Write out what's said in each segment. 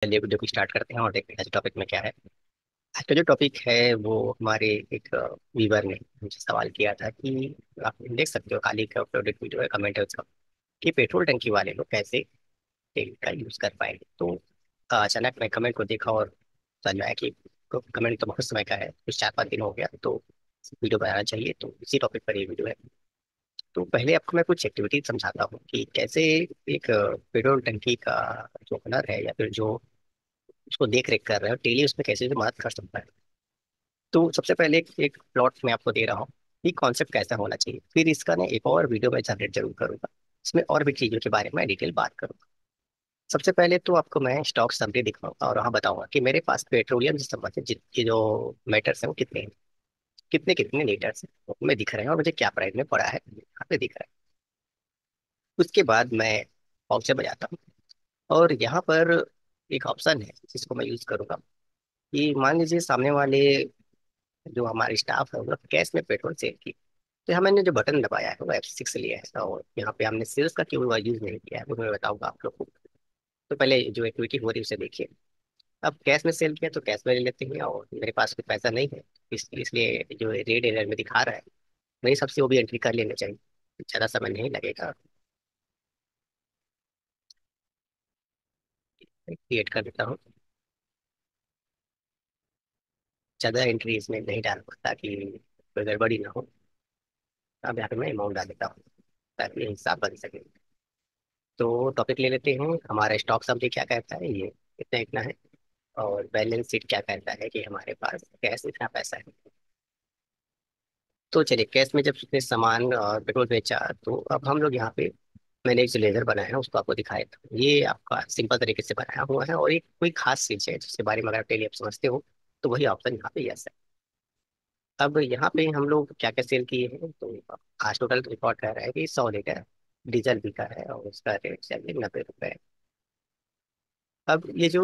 चलिए वीडियो को स्टार्ट करते हैं और देखते हैं आज टॉपिक में क्या है। आज का जो टॉपिक है वो हमारे एक व्यूवर ने मुझे सवाल किया था कि आप देख सकते हो, हाल ही का अपलोडेड वीडियो है, कमेंट है उसका, कि पेट्रोल टंकी वाले लोग कैसे तेल का यूज कर पाएंगे। तो अचानक मैं कमेंट को देखा और समझ में आया कि कमेंट तो बहुत समय का है, कुछ 4-5 दिन हो गया, तो वीडियो बनाना चाहिए। तो इसी टॉपिक पर ये वीडियो है। तो पहले आपको मैं कुछ एक्टिविटी समझाता हूँ कि कैसे एक पेट्रोल टंकी का जो ओनर है या फिर जो उसको देख रेख कर रहे हो डेली, उसमें कैसे भी मदद कर सकता है। तो सबसे पहले एक प्लॉट मैं आपको दे रहा हूँ कि कॉन्सेप्ट कैसा होना चाहिए, फिर इसका ना एक और वीडियो मैं जनरेट जरूर करूंगा, इसमें और भी चीजों के बारे में डिटेल बात करूंगा। सबसे पहले तो आपको मैं स्टॉक समरी दिखाऊंगा और वहाँ बताऊंगा कि मेरे पास पेट्रोलियम से संबंधित जितने जो मेटर्स हैं वो कितने हैं, कितने कितने लीटर्स हैं में दिख रहे हैं और मुझे क्या प्राइस में पड़ा है यहाँ पे दिख रहा है। उसके बाद मैं वाउचर बजाता हूँ और यहाँ पर एक ऑप्शन है जिसको मैं यूज करूंगा कि मान लीजिए सामने वाले जो हमारे स्टाफ है वो कैश में पेट्रोल सेल की, तो यहाँ मैंने जो बटन दबाया है वो F6 लिया है और यहाँ पे हमने सेल्स का क्यों यूज नहीं किया है वो मैं बताऊंगा आप लोग को। तो पहले जो एक्टिविटी हो रही है उसे देखिए। अब कैश में सेल किया तो कैश में ले लेते हैं और मेरे पास कोई पैसा नहीं है, इसलिए जो रेड एरिया में दिखा रहा है मेरे हिसाब से वो भी एंट्री कर लेना चाहिए, ज़्यादा समय नहीं लगेगा। क्रिएट कर देता हूँ, ज़्यादा एंट्री इसमें नहीं डालूंगा ताकि कोई गड़बड़ी ना हो। अब यहाँ पे मैं अमाउंट डाल देता हूँ ताकि हिसाब बन सके। तो टॉपिक ले लेते हैं, हमारा स्टॉक समरी क्या कहता है, ये इतना इतना है। और बैलेंस शीट क्या कहता है कि हमारे पास कैश इतना पैसा है। तो चलिए, कैश में जब उसने सामान और पेट्रोल बेचा तो अब हम लोग यहाँ पे, मैंने एक जो लेजर बनाया है उसको आपको दिखाया था, ये आपका सिंपल तरीके से बनाया हुआ है और एक कोई खास चीज है जिसके बारे में अगर आप डेली आप समझते हो तो वही ऑप्शन यहाँ पे यस है। अब यहाँ पे हम लोग क्या क्या सेल किए हैं, तो आज टोटल रिकॉर्ड कह रहा है कि 100 लीटर डीजल बिका है और उसका रेट चलिए 90 रुपये। अब ये जो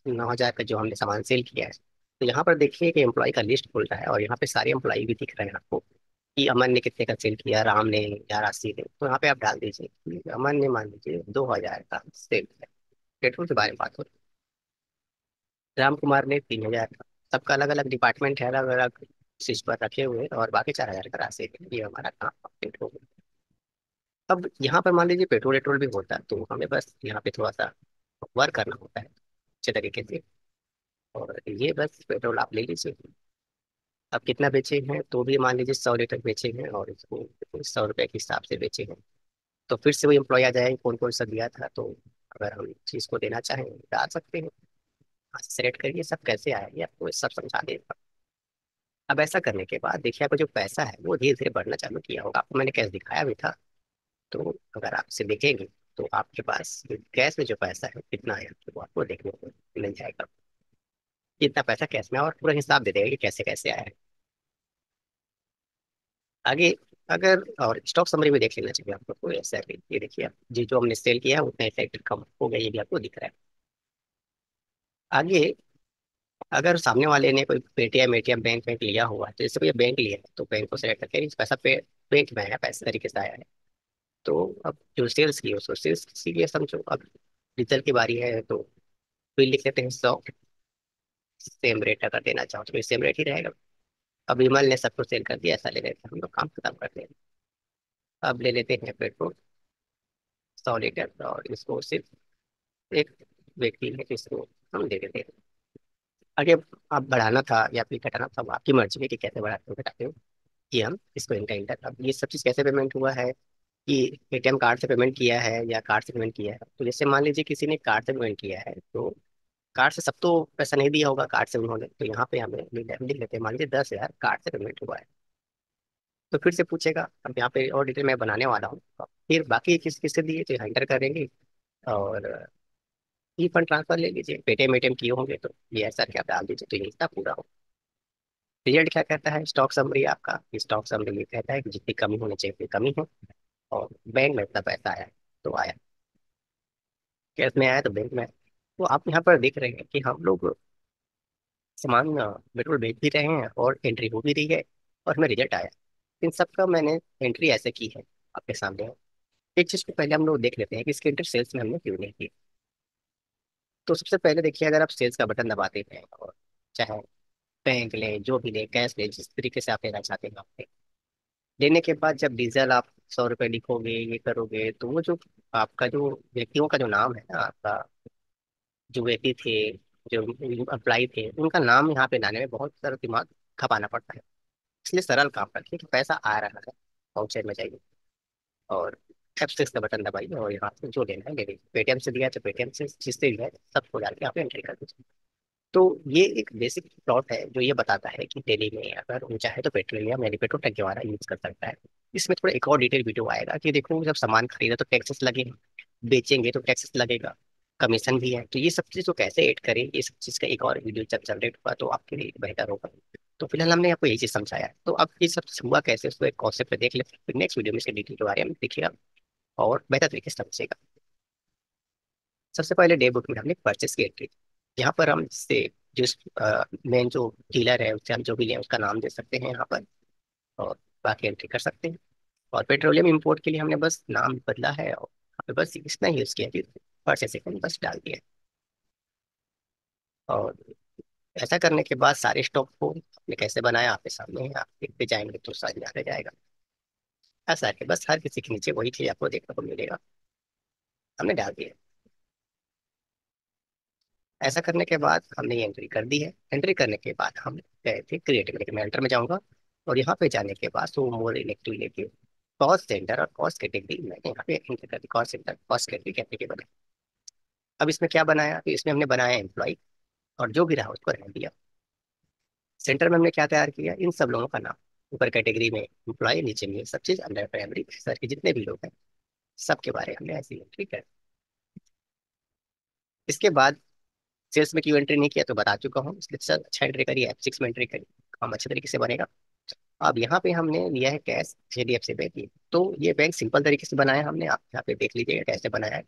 9,000 का जो हमने सामान सेल किया है, तो यहाँ पर देखिए कि एम्प्लॉय का लिस्ट खुल रहा है और यहाँ पे सारे एम्प्लॉय भी दिख रहे हैं आपको कि अमन ने कितने का सेल किया, राम ने या राशि ने। तो यहाँ पे आप डाल दीजिए कि अमन ने मान लीजिए 2,000 का सेल किया। पेट्रोल के बारे में बात हो रही है, राम कुमार ने 3,000 का। सबका अलग अलग डिपार्टमेंट है, अलग अलग शीर्ष पर रखे हुए और बाकी 4,000 का राशि है। ये हमारा काम कंप्लीट हो गया। अब यहाँ पर मान लीजिए पेट्रोल वेट्रोल भी होता है तो हमें बस यहाँ पे थोड़ा सा वर्क करना होता है अच्छे तरीके से। और ये बस पेट्रोल आप ले लीजिए। अब कितना बेचे हैं, तो भी मान लीजिए 100 लीटर बेचे हैं और इसको 100 रुपए के हिसाब से बेचे हैं। तो फिर से वही एम्प्लॉय आ जाएंगे कौन कौन सा दिया था। तो अगर हम चीज़ को देना चाहें डाल सकते हैं, यहाँ से सेलेक्ट करिए सब कैसे आया ये आपको सब समझा देगा। अब ऐसा करने के बाद देखिए आपका जो पैसा है वो धीरे धीरे बढ़ना चालू किया होगा, आपको मैंने कैश दिखाया भी था। तो अगर आप इसे देखेंगे तो आपके पास कैश में जो पैसा है कितना है वो आपको देखने को मिल जाएगा, कितना पैसा कैश में है, और पूरा हिसाब दे देगा कि कैसे कैसे आया है आगे। अगर और स्टॉक समरी में देख लेना चाहिए आपको, कोई ऐसा है ये देखिए आप जी जो हमने सेल किया है उतना इफेक्ट कम हो गया, ये भी आपको दिख रहा है आगे। अगर सामने वाले ने कोई पेटीएम एटीएम बैंक बैंक लिया हुआ है तो जैसे कोई बैंक लिया है तो बैंक को सेलेक्ट करके इस पैसा पे बैंक में आया, पैसे तरीके से आया है। तो अब जो सेल्स की है उसको सेल्स की है समझो। अब डीजल की बारी है तो बिल लिख लेते हैं 100, सेम रेट अगर देना चाहो तो सेम रेट ही रहेगा। अब विमल ने सबको सेल कर दिया, ऐसा ले लेते हैं हम लोग, काम खत्म करते हैं। अब ले लेते हैं पेट्रोल 100 लीटर और इसको सिर्फ एक व्यक्ति है जिसको हम दे देते हैं। आगे आप बढ़ाना था या फिर घटाना था वो आपकी मर्जी है कि कैसे बढ़ाते हो घटाते हो। कि हम इसको इनका इंटर, अब ये सब चीज़ कैसे पेमेंट हुआ है कि एटीएम कार्ड से पेमेंट किया है या कार्ड से पेमेंट किया है। तो जैसे मान लीजिए किसी ने कार्ड से पेमेंट किया है तो कार्ड से सब तो पैसा नहीं दिया होगा कार्ड से उन्होंने, तो यहाँ पे हमें लिख लेते हैं मान लीजिए 10,000 कार्ड से पेमेंट हुआ है। तो फिर से पूछेगा, अब यहाँ पे और डिटेल मैं बनाने वाला हूँ, फिर बाकी किस किससे दिए तो एंटर करेंगे। और ई फंड ट्रांसफर ले लीजिए, पेटीएम एटीएम किए होंगे तो ये ऐसा क्या डाल दीजिए तो ये हिस्सा पूरा हो। रिजल्ट क्या कहता है, स्टॉक समरी आपका, स्टॉक समरी ये कहता है कि जितनी कमी होनी चाहिए उतनी कमी है और बैंक में इतना पैसा आया है तो आया, कैश में आया तो बैंक में आया। तो आप यहाँ पर देख रहे हैं कि हम लोग सामान पेट्रोल बेच भी रहे हैं और एंट्री हो भी रही है और हमें रिजल्ट आया। इन सब का मैंने एंट्री ऐसे की है आपके सामने है। एक चीज़ को पहले हम लोग देख लेते हैं कि इसकी एंट्री सेल्स में हमने क्यों नहीं की। तो सबसे पहले देखिए, अगर आप सेल्स का बटन दबाते हैं और चाहे बैंक ले, जो भी ले, कैश ले, जिस तरीके से आप लेना चाहते हैं आप ले। लेने के बाद जब डीजल आप 100 रुपये लिखोगे, ये करोगे, तो वो जो आपका जो व्यक्तियों का जो नाम है ना, आपका जो व्यक्ति थे, जो अप्लाई थे, उनका नाम यहाँ पे लाने में बहुत सारा दिमाग खपाना पड़ता है। इसलिए सरल काम रखिए कि पैसा आ रहा है, वाउचर में जाइए और F6 का बटन दबाइए और यहाँ से जो लेना है ले लीजिए। पेटीएम से दिया है तो पेटीएम से, जिससे भी है सबको डाल के आप एंट्री कर दीजिए। तो ये एक बेसिक प्लॉट है जो ये बताता है कि दिल्ली में अगर वो चाहे तो पेट्रोलियम यानी पेट्रोल टंकी वाला यूज कर सकता है। इसमें थोड़ा एक और डिटेल वीडियो आएगा कि देखो, जब सामान खरीदे तो टैक्सेस लगे, बेचेंगे तो टैक्सेस लगेगा, कमीशन भी है। तो ये सब चीज़ को कैसे ऐड करें, ये सब चीज़ का एक और वीडियो जब जनरेट हुआ तो आपके लिए बेहतर होगा। तो फिलहाल हमने आपको यही चीज़ समझाया है। तो अब ये सब हुआ कैसे, उसको एक कॉन्सेप्ट पे देख लेते हैं, फिर नेक्स्ट वीडियो में इसके डिटेल के बारे में देखिएगा और बेहतर तरीके से समझिएगा। सबसे पहले डे बुक में हमने परचेस की एंट्री। यहाँ पर हम इससे जिस मेन जो डीलर है उससे हम जो भी लें उसका नाम दे सकते हैं यहाँ पर, और बाकी एंट्री कर सकते हैं। और पेट्रोलियम इंपोर्ट के लिए हमने बस नाम बदला है और यहाँ पे बस इतना ही यूज़ किया कि परचेस सेकंड बस डाल दिया। और ऐसा करने के बाद सारे स्टॉक को हमने कैसे बनाया आपके सामने है, आप देखते जाएंगे तो समझ में आता जाएगा। ऐसा है कि बस हर किसी के नीचे वही चीज़ आपको देखने को मिलेगा, हमने डाल दिया। ऐसा करने के बाद हमने ये एंट्री कर दी है। एंट्री करने के बाद हम गए थे क्रिएटिव, लेकिन मैं एंटर में जाऊंगा और यहाँ पे जाने के बाद तो मोर इलेक्टिव लेके कॉस्ट सेंटर और कॉस्ट कैटेगरी मैंने यहाँ पे एंटर कर दी। Cost center cost category category. अब इसमें क्या बनाया, तो इसमें हमने बनाया एम्प्लॉय और जो भी रहा उसको रहने दिया। सेंटर में हमने क्या तैयार किया, इन सब लोगों का नाम, ऊपर कैटेगरी में एम्प्लॉय, नीचे में सब चीज, अंडर प्राइमरी सर के जितने भी लोग हैं सबके बारे में हमने ऐसी एंट्री कर। इसके बाद सेल्स में क्यों एंट्री नहीं किया तो बता चुका हूँ, इसलिए सर अच्छा एंट्री करिए, F6 में एंट्री करिए, काम अच्छे तरीके से बनेगा। अब यहाँ पे हमने लिया है कैश HDFC बैंक की। तो ये बैंक सिंपल तरीके से बनाया हमने, आप यहाँ पे देख लीजिएगा कैसे बनाया है।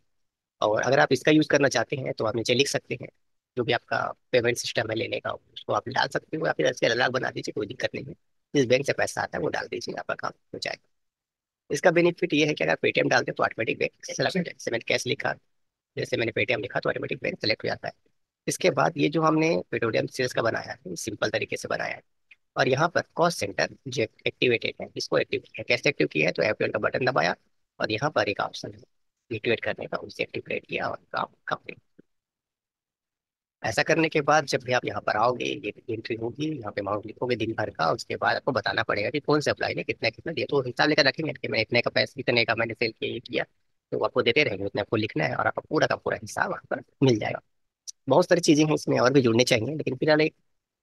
और अगर आप इसका यूज करना चाहते हैं तो आप नीचे लिख सकते हैं, जो भी आपका पेमेंट सिस्टम है लेने का उसको आप डाल सकते हो, या फिर ऐसे अलग बना दीजिए, कोई दिक्कत नहीं है। जिस बैंक से पैसा आता है वो डाल दीजिए, आपका काम हो जाएगा। इसका बेनिफिट ये है कि अगर पेटीएम डालते हैं तो ऑटोमेटिक बैंक सेलेक्ट हो जाए। जैसे मैंने कैश लिखा, जैसे मैंने पेटीएम लिखा तो ऑटोमेटिक बैंक सेलेक्ट हो जाता है। इसके बाद ये जो हमने पेट्रोलियम सेल्स का बनाया है सिंपल तरीके से बनाया है। और यहाँ पर कॉस्ट सेंटर जो एक्टिवेटेड है इसको एक्टिव किया, कैसे एक्टिव किया है तो F12 का बटन दबाया और यहाँ पर एक ऑप्शन है एक्टिवेट करने का, उसे एक्टिवेट किया और काम कंप्लीट। ऐसा करने के बाद जब भी आप यहाँ पर आओगे, ये एंट्री होगी, यहाँ पे अमाउंट लिखोगे दिन भर का, उसके बाद आपको बताना पड़ेगा कि कौन से अप्लाई ने कितना कितना दिया, तो हिसाब लेकर रखेंगे कि मैं इतने का पैसा, इतने का मैंने सेल किया, ये किया। तो वो आपको देते रहेंगे, उतना आपको लिखना है और आपका पूरा का पूरा हिसाब वहाँ पर मिल जाएगा। बहुत सारी चीजें हैं इसमें और भी जुड़ने चाहिए, लेकिन फिलहाल एक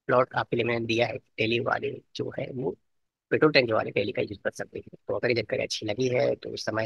प्लॉट आपके लिए मैंने दिया है। डेली वाले जो है वो पेट्रोल टैंक वाले डेली का यूज कर सकते हैं। तो अगर ये जानकारी अच्छी लगी है तो उस समय